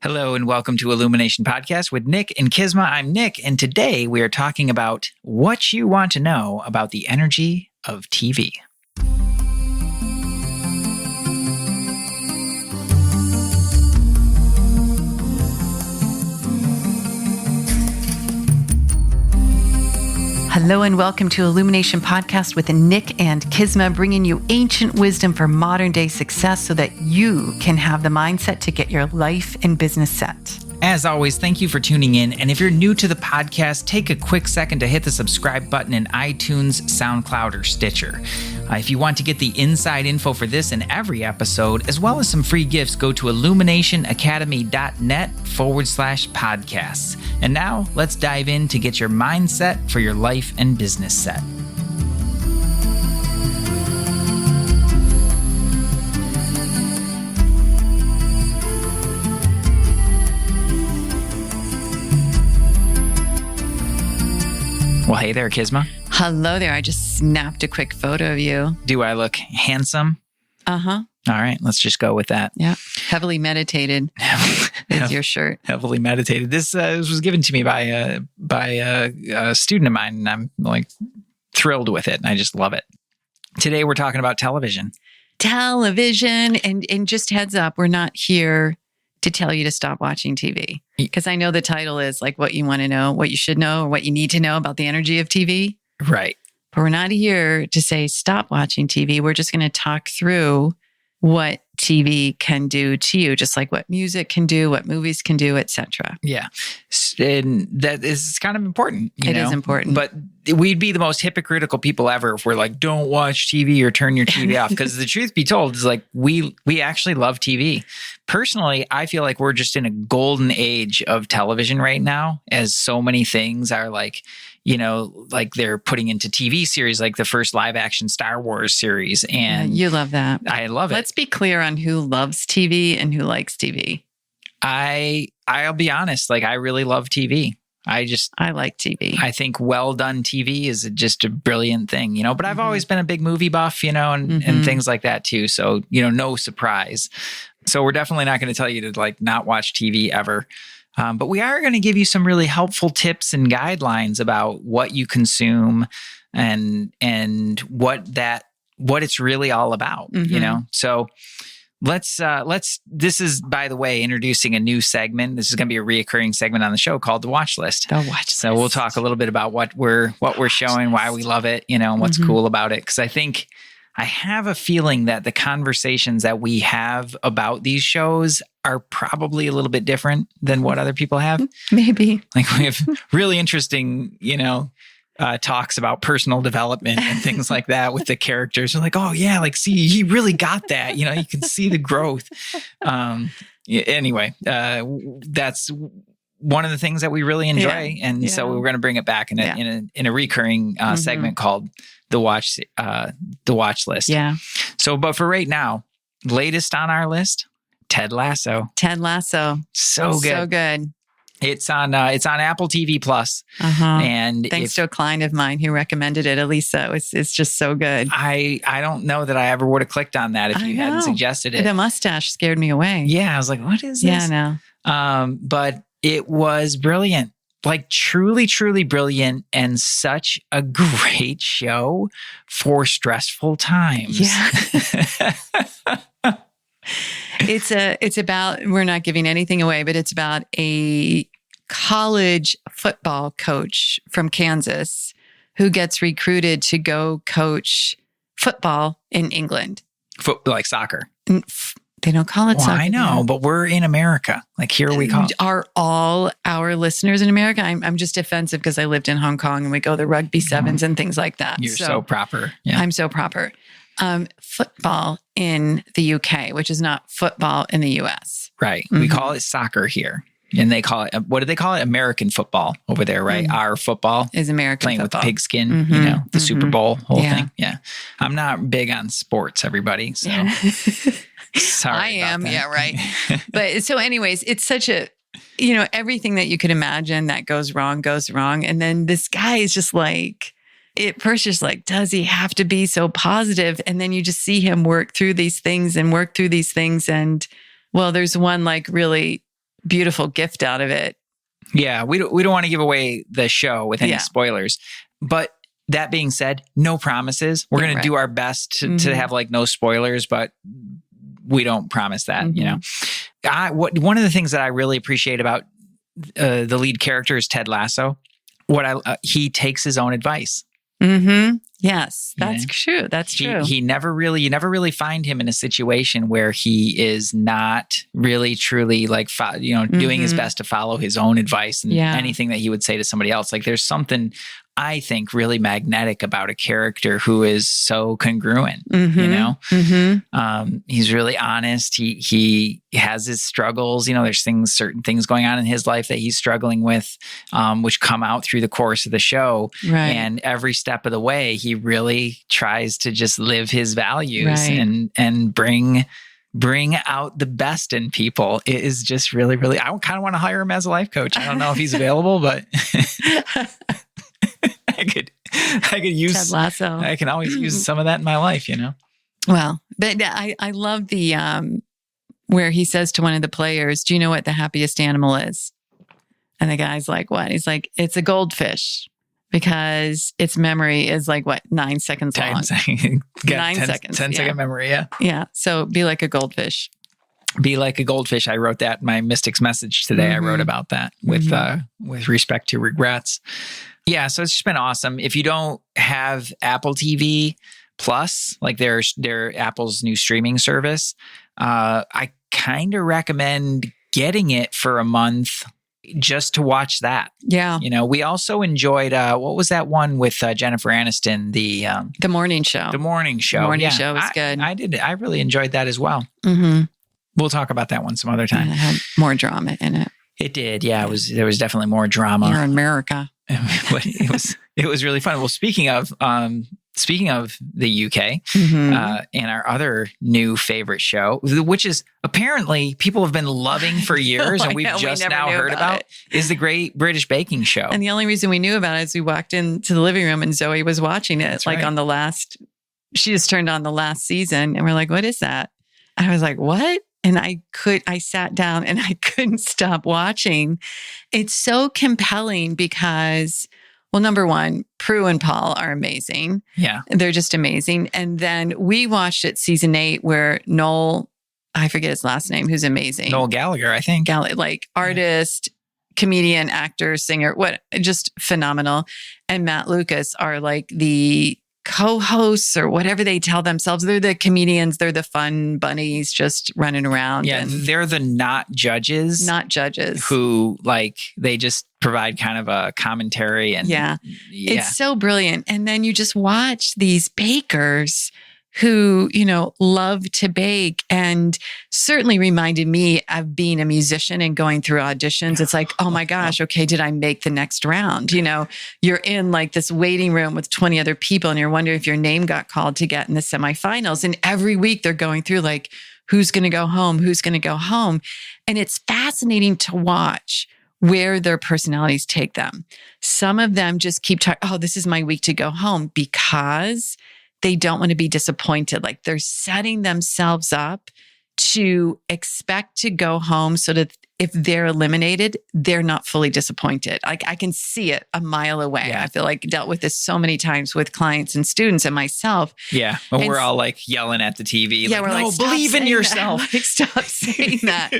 Hello and welcome to Illumination Podcast with Nick and KISMA. I'm Nick, and today we are talking about what you want to know about the energy of TV. Hello and welcome to Illumination Podcast with Nick and KISMA, bringing you ancient wisdom for modern day success so that you can have the mindset to get your life and business set. As always, thank you for tuning in. And if you're new to the podcast, take a quick second to hit the subscribe button in iTunes, SoundCloud, or Stitcher. If you want to get the inside info for this and every episode, as well as some free gifts, go to illuminationacademy.net/podcasts. And now let's dive in to get your mindset for your life and business set. Well, hey there, KISMA. Hello there. I just snapped a quick photo of you. Do I look handsome? Uh-huh. All right, let's just go with that. Yeah. Heavily meditated is your shirt. Heavily meditated. This was given to me by a student of mine, and I'm like thrilled with it. And I just love it. Today, we're talking about television. Television. And just heads up, we're not here to tell you to stop watching TV. Because I know the title is like what you want to know, what you should know, or what you need to know about the energy of TV. Right. But we're not here to say stop watching TV. We're just going to talk through what TV can do to you, just like what music can do, what movies can do, etc. Yeah. And that is kind of important. It is important. But we'd be the most hypocritical people ever if we're like, don't watch TV or turn your TV off. Because the truth be told is like, we actually love TV. Personally, I feel like we're just in a golden age of television right now, as so many things are like, like they're putting into TV series, like the first live action Star Wars series. And you love that. I love it. Let's be clear on who loves TV and who likes TV. I'll be honest, like I really love TV. I like TV. I think well done TV is just a brilliant thing, but I've always been a big movie buff, and things like that too. So, no surprise. So we're definitely not going to tell you to like not watch TV ever. But we are going to give you some really helpful tips and guidelines about what you consume and what it's really all about, So this is, by the way, introducing a new segment. This is going to be a reoccurring segment on the show called The Watch List. The Watch List. So we'll talk a little bit about what we're showing, why we love it, and what's cool about it. Because I have a feeling that the conversations that we have about these shows are probably a little bit different than what other people have. Maybe. Like we have really interesting, talks about personal development and things like that with the characters. They're like, oh yeah, like see, he really got that. You can see the growth. Anyway, that's one of the things that we really enjoy, so we're going to bring it back in a recurring segment called the Watch List. Yeah. So, but for right now, latest on our list, Ted Lasso. Ted Lasso. So good. So good. It's on Apple TV Plus. And thanks to a client of mine who recommended it, Elisa. It's just so good. I don't know that I ever would have clicked on that if you hadn't suggested it. The mustache scared me away. Yeah, I was like, what is this? Yeah, I know. But it was brilliant. Like truly, truly brilliant, and such a great show for stressful times. Yeah. It's about, we're not giving anything away, but it's about a college football coach from Kansas who gets recruited to go coach football in England. Like soccer. They don't call it soccer. I know, but we're in America. Like here we call it. Are all our listeners in America? I'm just defensive because I lived in Hong Kong and we go to rugby sevens and things like that. You're so proper. Yeah. I'm so proper. Football in the UK, which is not football in the US. Right. We call it soccer here. And they call it, what do they call it? American football over there, right? Our football is American playing football. With pigskin, the Super Bowl whole thing. Yeah. I'm not big on sports, everybody. So sorry. I am. That. Yeah, right. But so anyways, it's such a, everything that you could imagine that goes wrong. And then this guy is just like, at first just like, does he have to be so positive? And then you just see him work through these things. And well, there's one like really beautiful gift out of it. Yeah, we don't want to give away the show with any spoilers. But that being said, no promises. We're going to do our best to have like no spoilers, but we don't promise that, you know. One of the things that I really appreciate about the lead character is Ted Lasso. He takes his own advice. Yes, that's true. That's true. You never really find him in a situation where he is not really truly like, doing his best to follow his own advice and anything that he would say to somebody else. Like there's something I think really magnetic about a character who is so congruent, you know? He's really honest. He has his struggles, you know, there's certain things going on in his life that he's struggling with, which come out through the course of the show. Right. And every step of the way, he really tries to just live his values and bring out the best in people. It is just really, really, I kind of want to hire him as a life coach. I don't know if he's available, but I could use Ted Lasso. I can always use some of that in my life, you know? Well, but I love the, where he says to one of the players, do you know what the happiest animal is? And the guy's like, what? He's like, it's a goldfish because its memory is like, 9 seconds long? 9 seconds. 10-second memory, yeah. Yeah. So be like a goldfish. Be like a goldfish. I wrote that in my Mystics message today. I wrote about that with respect to regrets. Yeah, so it's just been awesome. If you don't have Apple TV Plus, like their Apple's new streaming service, I kind of recommend getting it for a month just to watch that. Yeah. You know, we also enjoyed, what was that one with Jennifer Aniston? The Morning Show. The Morning Show. The Morning Show was good. I really enjoyed that as well. We'll talk about that one some other time. It had more drama in it. It did. Yeah, there was definitely more drama. You're in America. But it was really fun. Well, speaking of the UK, and our other new favorite show, which is apparently people have been loving for years, and we've just now heard about, is the Great British Baking Show. And the only reason we knew about it is we walked into the living room and Zoe was watching it. That's like right. on the last, she just turned on the last season, and we're like, "What is that?" And I was like, "What?" And I sat down and I couldn't stop watching. It's so compelling because, well, number one, Prue and Paul are amazing. Yeah. They're just amazing. And then we watched it season 8 where Noel, I forget his last name, who's amazing. Noel Gallagher, I think. Like artist, comedian, actor, singer, just phenomenal. And Matt Lucas are like the co-hosts or whatever they tell themselves. They're the comedians. They're the fun bunnies just running around. Yeah, they're the not judges. Not judges. Who, like, they just provide kind of a commentary. And yeah. It's so brilliant. And then you just watch these bakers who, you know, love to bake, and certainly reminded me of being a musician and going through auditions. It's like, oh my gosh, okay, did I make the next round? You know, you're in like this waiting room with 20 other people and you're wondering if your name got called to get in the semifinals. And every week they're going through like, who's going to go home? Who's going to go home? And it's fascinating to watch where their personalities take them. Some of them just keep talking, oh, this is my week to go home, because they don't want to be disappointed. Like they're setting themselves up to expect to go home so that if they're eliminated, they're not fully disappointed. Like I can see it a mile away. Yeah. I feel like dealt with this so many times with clients and students and myself. Yeah. When we're all like yelling at the TV. Yeah, like, we're no, like, believe in yourself. Like, stop saying that.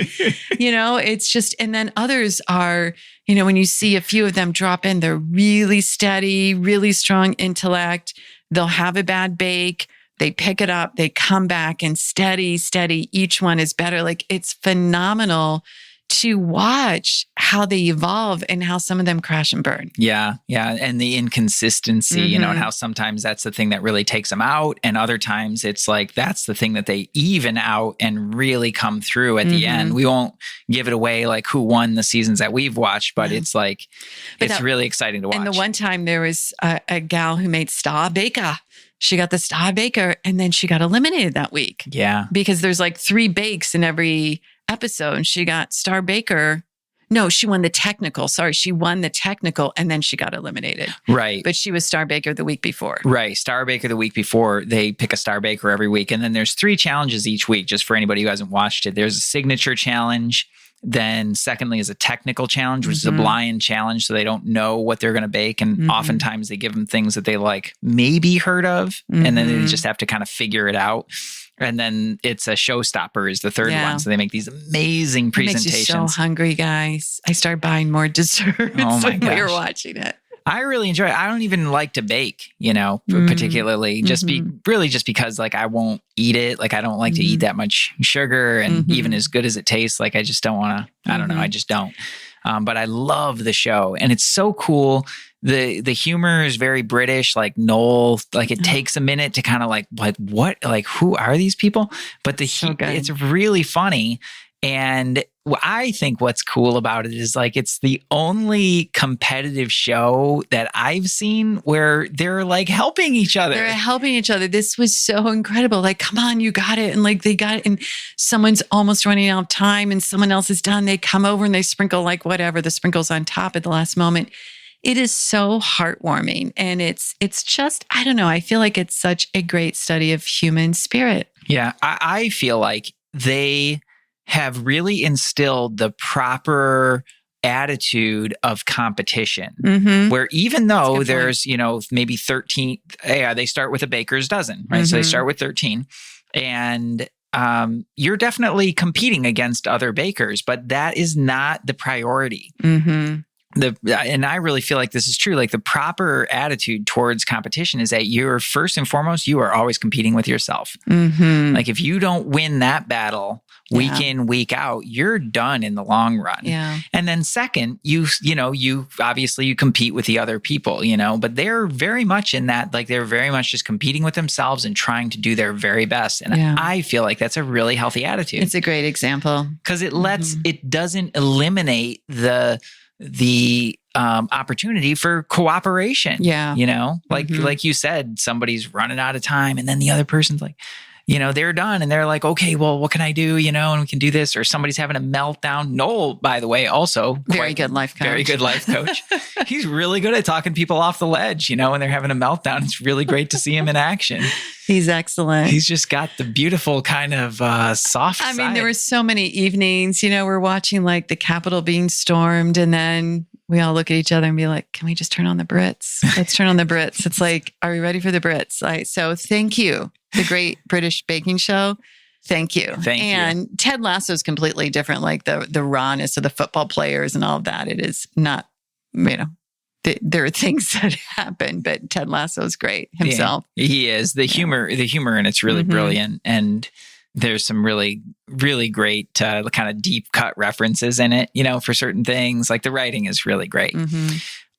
You know, it's just, and then others are, you know, when you see a few of them drop in, they're really steady, really strong intellect. They'll have a bad bake. They pick it up. They come back and steady. Each one is better. Like it's phenomenal to watch how they evolve and how some of them crash and burn. Yeah. And the inconsistency, you know, and how sometimes that's the thing that really takes them out. And other times it's like, that's the thing that they even out and really come through at the end. We won't give it away like who won the seasons that we've watched, but it's like, it's really exciting to watch. And the one time there was a gal who made Star Baker. She got the Star Baker and then she got eliminated that week. Yeah. Because there's like 3 bakes in every episode. And she got Star Baker. No, she won the technical. Sorry, she won the technical and then she got eliminated. Right. But she was Star Baker the week before. Right. Star Baker the week before. They pick a Star Baker every week. And then there's 3 challenges each week, just for anybody who hasn't watched it. There's a signature challenge. Then secondly is a technical challenge, which is a blind challenge. So they don't know what they're going to bake. And oftentimes they give them things that they like maybe heard of. And then they just have to kind of figure it out. And then it's a showstopper is the third one. So they make these amazing presentations. It makes you so hungry, guys. I started buying more desserts when we were watching it. I really enjoy it. I don't even like to bake, particularly just because like I won't eat it. Like I don't like to eat that much sugar, and even as good as it tastes, like I just don't want to, I don't know. I just don't. But I love the show, and it's so cool. The humor is very British, like Noel, like it takes a minute to kind of like what, like who are these people? But it's really funny. And I think what's cool about it is like, it's the only competitive show that I've seen where they're like helping each other. They're helping each other. This was so incredible. Like, come on, you got it. And like, they got it. And someone's almost running out of time and someone else is done. They come over and they sprinkle like whatever, the sprinkles on top at the last moment. It is so heartwarming. And it's just, I don't know. I feel like it's such a great study of human spirit. Yeah. I feel like they have really instilled the proper attitude of competition, where even though there's, maybe 13, they start with a baker's dozen, right? So they start with 13 and you're definitely competing against other bakers, but that is not the priority. And I really feel like this is true. Like the proper attitude towards competition is that you're first and foremost, you are always competing with yourself. Like if you don't win that battle week in, week out, you're done in the long run. Yeah. And then second, you obviously you compete with the other people, but they're very much in that, like they're very much just competing with themselves and trying to do their very best. And I feel like that's a really healthy attitude. It's a great example. Because it doesn't eliminate the opportunity for cooperation. Yeah. Like you said, somebody's running out of time and then the other person's like, they're done and they're like, okay, well, what can I do? And we can do this. Or somebody's having a meltdown. Noel, by the way, also very good life coach. He's really good at talking people off the ledge, when they're having a meltdown. It's really great to see him in action. He's excellent. He's just got the beautiful kind of soft side. I mean, there were so many evenings, we're watching like the Capitol being stormed and then we all look at each other and be like, can we just turn on the Brits? Let's turn on the Brits. It's like, are we ready for the Brits? So thank you. The Great British Baking Show. Thank you. And Ted Lasso is completely different, like the rawness of the football players and all of that. It is not, there are things that happen, but Ted Lasso is great himself. Yeah, he is. The humor, and it's really brilliant. And there's some really, really great kind of deep cut references in it, for certain things. Like the writing is really great.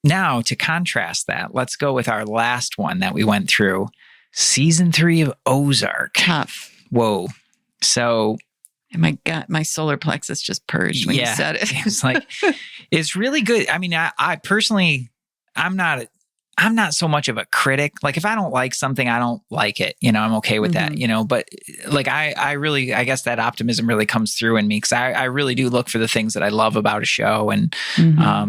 Now, to contrast that, let's go with our last one that we went through. Season 3 of Ozark. Tough. Whoa. So. And my gut, my solar plexus just purged when you said it. It's like, it's really good. I mean, I personally, I'm not so much of a critic. Like if I don't like something, I don't like it. I'm okay with that, but like I guess that optimism really comes through in me because I really do look for the things that I love about a show and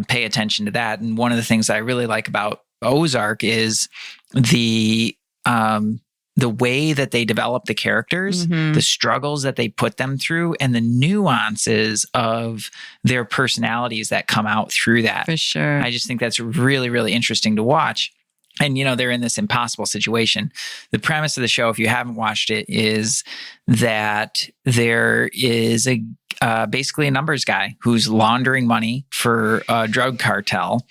pay attention to that. And one of the things that I really like about Ozark is the way that they develop the characters, the struggles that they put them through, and the nuances of their personalities that come out through that. For sure. I just think that's really, really interesting to watch. And, they're in this impossible situation. The premise of the show, if you haven't watched it, is that there is basically a numbers guy who's laundering money for a drug cartel.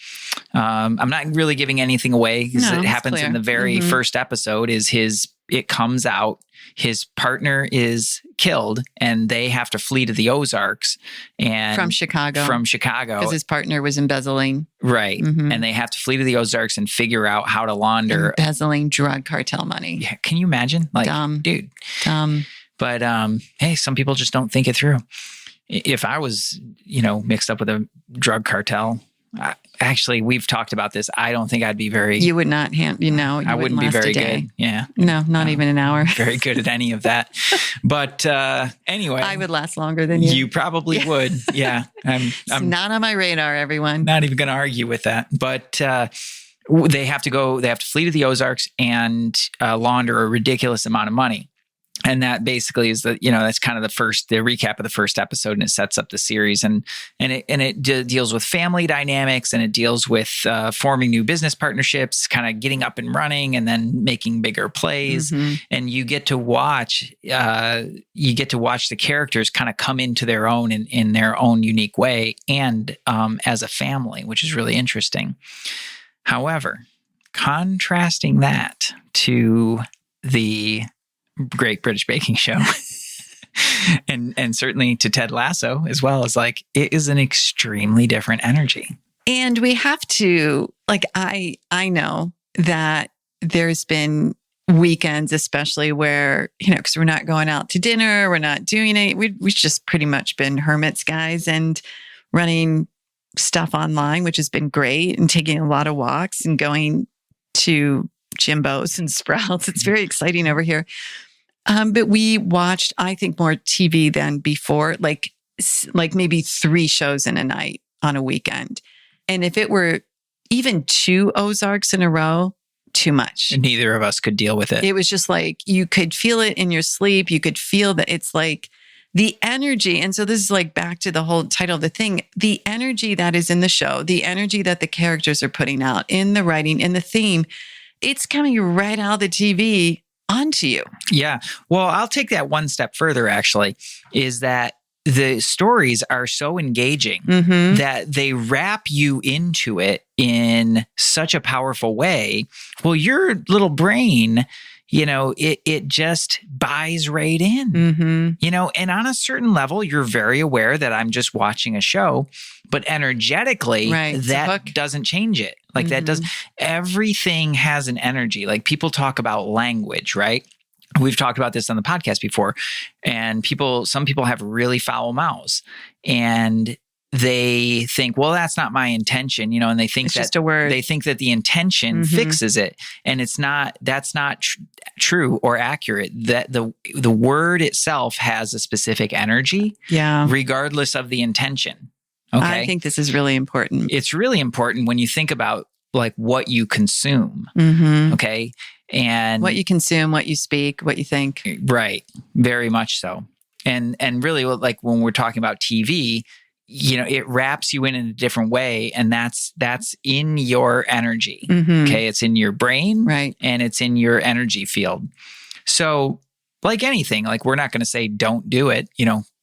I'm not really giving anything away because it happens in the very first episode it comes out, his partner is killed and they have to flee to the Ozarks and from Chicago because his partner was embezzling. Right. And they have to flee to the Ozarks and figure out how to launder embezzling drug cartel money. Yeah. Can you imagine? Like, dumb. Dude. Dumb. But, hey, some people just don't think it through. If I was, mixed up with a drug cartel, actually, we've talked about this. I don't think I'd be very... You would not, I wouldn't be very good. Yeah. No, not even an hour. Very good at any of that. But anyway... I would last longer than you. You probably would. Yeah. It's not on my radar, everyone. Not even going to argue with that. But they have to flee to the Ozarks and launder a ridiculous amount of money. And that basically is that's kind of the recap of the first episode, and it sets up the series, and it deals with family dynamics, and it deals with forming new business partnerships, kind of getting up and running, and then making bigger plays. And you get to watch the characters kind of come into their own in their own unique way, and as a family, which is really interesting. However, contrasting that to the Great British Baking Show and certainly to Ted Lasso as well, is like, it is an extremely different energy. And we have to, I know that there's been weekends, especially where, because we're not going out to dinner, we're not doing it. We've just pretty much been hermits, guys, and running stuff online, which has been great, and taking a lot of walks and going to Jimbo's and Sprouts. It's very exciting over here. But we watched, I think, more TV than before, like maybe 3 shows in a night on a weekend. And if it were even 2 Ozarks in a row, too much. And neither of us could deal with it. It was just like, you could feel it in your sleep. You could feel that it's like the energy. And so this is like back to the whole title of the thing, the energy that is in the show, the energy that the characters are putting out in the writing, in the theme, it's coming right out of the TV onto you. Yeah. Well, I'll take that one step further, actually, is that the stories are so engaging that they wrap you into it in such a powerful way. Well, your little brain, it just buys right in, and on a certain level, you're very aware that I'm just watching a show, but energetically, that doesn't change it. Like that does, everything has an energy. Like people talk about language, right? We've talked about this on the podcast before, and some people have really foul mouths, and they think, well, that's not my intention, and they think it's just a word. They think that the intention fixes it, and that's not true or accurate. That the word itself has a specific energy, regardless of the intention. Okay, I think this is really important. It's really important when you think about like what you consume. Okay. And what you consume, what you speak, what you think. Right. Very much so. And really, like when we're talking about TV, it wraps you in a different way, and that's in your energy. Okay. It's in your brain, right? And it's in your energy field. So like anything, like we're not going to say don't do it.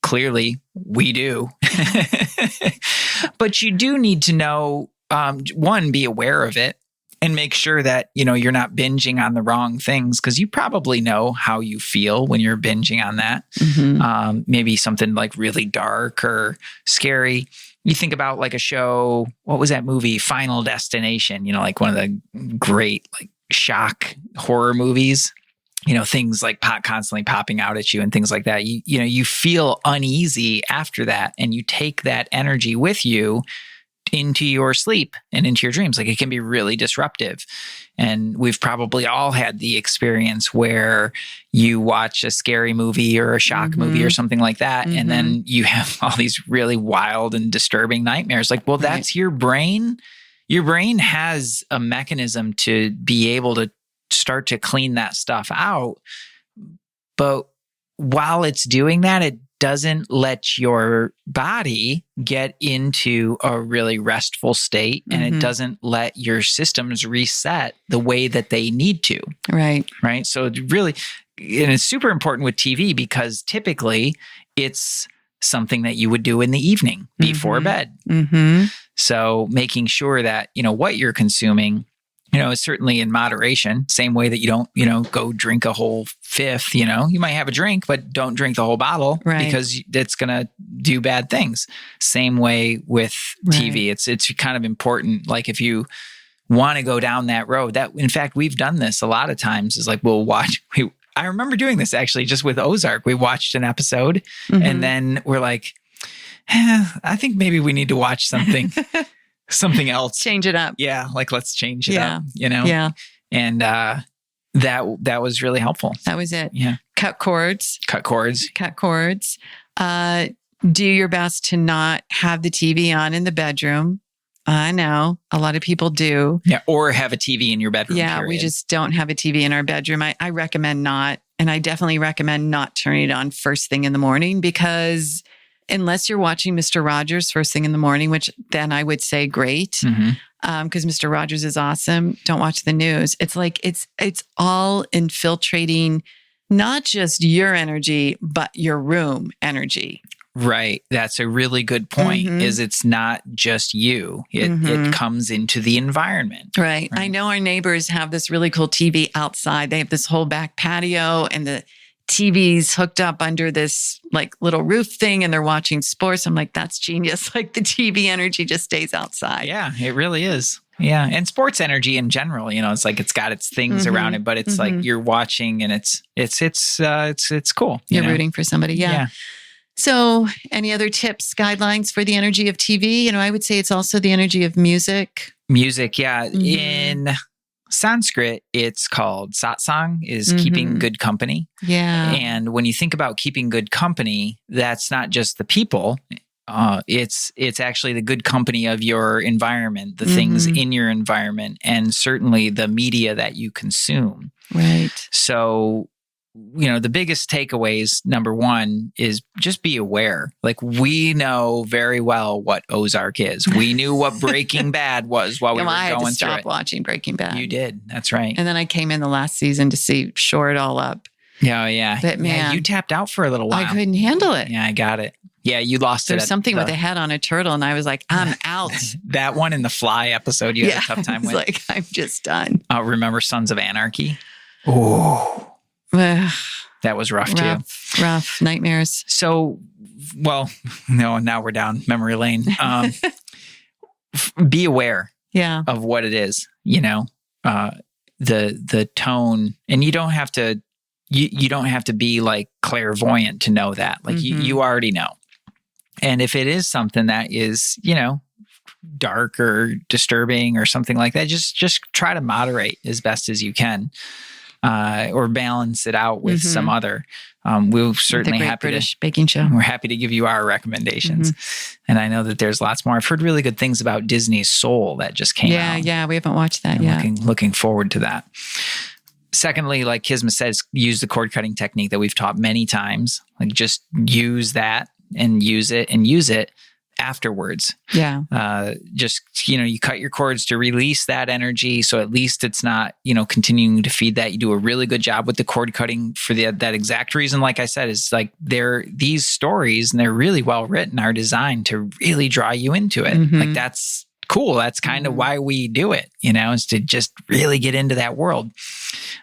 Clearly we do. But you do need to know, one, be aware of it and make sure that, you're not binging on the wrong things, because you probably know how you feel when you're binging on that. Maybe something like really dark or scary. You think about like a show, what was that movie? Final Destination, like one of the great like shock horror movies. Things like constantly popping out at you and things like that. You feel uneasy after that, and you take that energy with you into your sleep and into your dreams. Like it can be really disruptive. And we've probably all had the experience where you watch a scary movie or a shock movie or something like that. And then you have all these really wild and disturbing nightmares. Like, well, that's your brain. Your brain has a mechanism to be able to start to clean that stuff out. But while it's doing that, it doesn't let your body get into a really restful state, and it doesn't let your systems reset the way that they need to. Right. Right. So really, and it's super important with TV, because typically it's something that you would do in the evening before bed. So making sure that, what you're consuming, is certainly in moderation. Same way that you don't, go drink a whole fifth, you might have a drink, but don't drink the whole bottle, because it's going to do bad things. Same way with TV. It's kind of important. Like if you want to go down that road, that in fact, we've done this a lot of times, is like, we'll watch, I remember doing this actually just with Ozark. We watched an episode and then we're like, I think maybe we need to watch something else. Change it up. Yeah. Like let's change it up, Yeah. And that was really helpful. That was it. Yeah. Cut cords. Do your best to not have the TV on in the bedroom. I know a lot of people do. Yeah. Or have a TV in your bedroom. Yeah. Period. We just don't have a TV in our bedroom. I recommend not. And I definitely recommend not turning it on first thing in the morning, because unless you're watching Mr. Rogers first thing in the morning, which then I would say great, because Mr. Rogers is awesome. Don't watch the news. It's like, it's all infiltrating not just your energy, but your room energy. Right. That's a really good point, is it's not just you. It comes into the environment. Right. I know our neighbors have this really cool TV outside. They have this whole back patio and the TV's hooked up under this like little roof thing and they're watching sports. I'm like, that's genius. Like the TV energy just stays outside. Yeah, it really is. Yeah. And sports energy in general, it's like it's got its things around it, but it's like you're watching and it's cool. You're rooting for somebody. Yeah. So any other tips, guidelines for the energy of TV? I would say it's also the energy of music. Music, yeah. In Sanskrit, it's called satsang, is keeping good company. Yeah. And when you think about keeping good company, that's not just the people. It's actually the good company of your environment, the things in your environment, and certainly the media that you consume. Right. So, the biggest takeaways, number one, is just be aware. Like, we know very well what Ozark is. We knew what Breaking Bad was while we were going through it. I had to stop watching Breaking Bad. You did. That's right. And then I came in the last season to shore it all up. Yeah, yeah. But man, you tapped out for a little while. I couldn't handle it. Yeah, I got it. Yeah, you lost it. There's something with a head on a turtle, and I was like, I'm out. That one in the Fly episode you had a tough time with. Like, I'm just done. Remember Sons of Anarchy? Oh. That was rough too. Rough nightmares. So, well, no, now we're down memory lane. Be aware of what it is, the tone, and you don't have to, you don't have to be like clairvoyant to know that. Like you already know. And if it is something that is, dark or disturbing or something like that, just try to moderate as best as you can. Or balance it out with some other. We're certainly happy British baking show. We're happy to give you our recommendations, and I know that there's lots more. I've heard really good things about Disney's Soul that just came out. Yeah, we haven't watched that yet. Looking forward to that. Secondly, like Kisma says, use the cord cutting technique that we've taught many times. Like just use that and use it afterwards. Yeah. Just, you cut your cords to release that energy. So at least it's not, continuing to feed that. You do a really good job with the cord cutting for that exact reason. Like I said, is like these stories, and they're really well written, are designed to really draw you into it. Like that's cool. That's kind of why we do it, is to just really get into that world.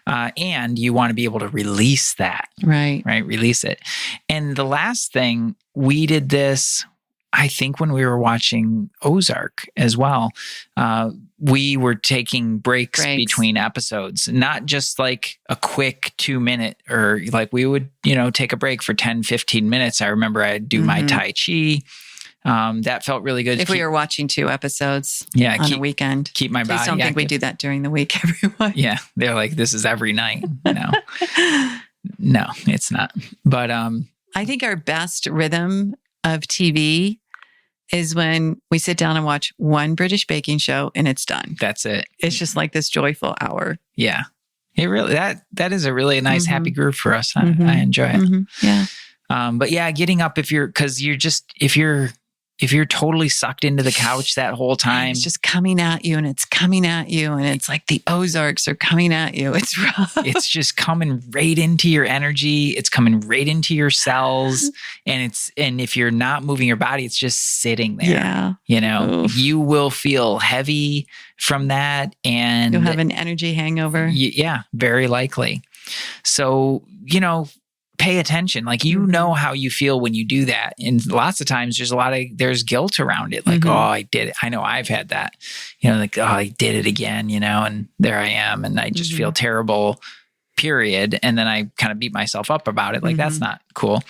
And you want to be able to release that. Right. Release it. And the last thing, we did this, I think, when we were watching Ozark as well. We were taking breaks between episodes, not just like a quick 2-minute, or like we would, take a break for 10, 15 minutes. I remember I'd do my Tai Chi. That felt really good. If we were watching 2 episodes on a weekend. Keep my body Please don't think we do that during the week, everyone. Yeah. They're like, this is every night. No, no, it's not. But I think our best rhythm of TV is when we sit down and watch one British baking show and it's done. That's it. It's just like this joyful hour. Yeah. It really, that is a really nice, happy groove for us. I enjoy it. Yeah. But yeah, getting up if you're totally sucked into the couch that whole time. It's just coming at you and it's coming at you. And it's like the Ozarks are coming at you. It's rough. It's just coming right into your energy. It's coming right into your cells. And if you're not moving your body, it's just sitting there. Yeah. Oof. You will feel heavy from that. And you'll have an energy hangover. Yeah, very likely. So, pay attention. Like, know how you feel when you do that. And lots of times there's guilt around it. Like, oh, I did it. I know I've had that, like, oh, I did it again, and there I am. And I just feel terrible, period. And then I kind of beat myself up about it. Like, that's not cool.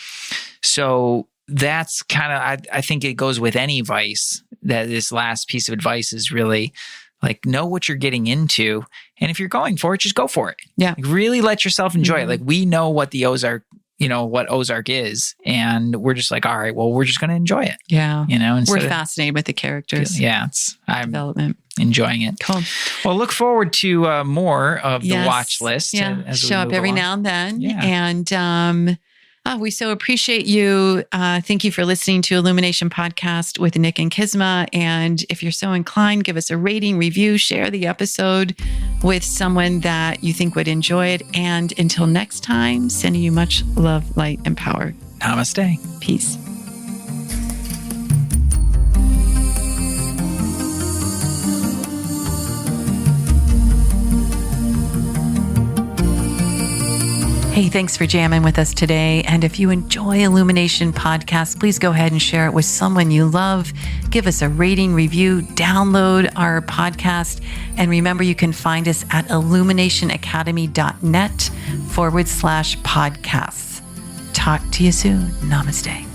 So that's kind of, I think it goes with any vice, that this last piece of advice is really like, know what you're getting into. And if you're going for it, just go for it. Yeah. Like, really let yourself enjoy it. Like, we know what the Ozark what Ozark is. And we're just like, all right, well, we're just going to enjoy it. Yeah. Instead we're fascinated with the characters. Yeah. I'm development. Enjoying it. Cool. Well, look forward to more of the watch list. Yeah. As Show up every along. now and then. Yeah. And we so appreciate you. Thank you for listening to Illumination Podcast with Nick and Kisma. And if you're so inclined, give us a rating, review, share the episode with someone that you think would enjoy it. And until next time, sending you much love, light, and power. Namaste. Peace. Hey, thanks for jamming with us today. And if you enjoy Illumination Podcast, please go ahead and share it with someone you love. Give us a rating, review, download our podcast. And remember, you can find us at illuminationacademy.net/podcasts. Talk to you soon. Namaste.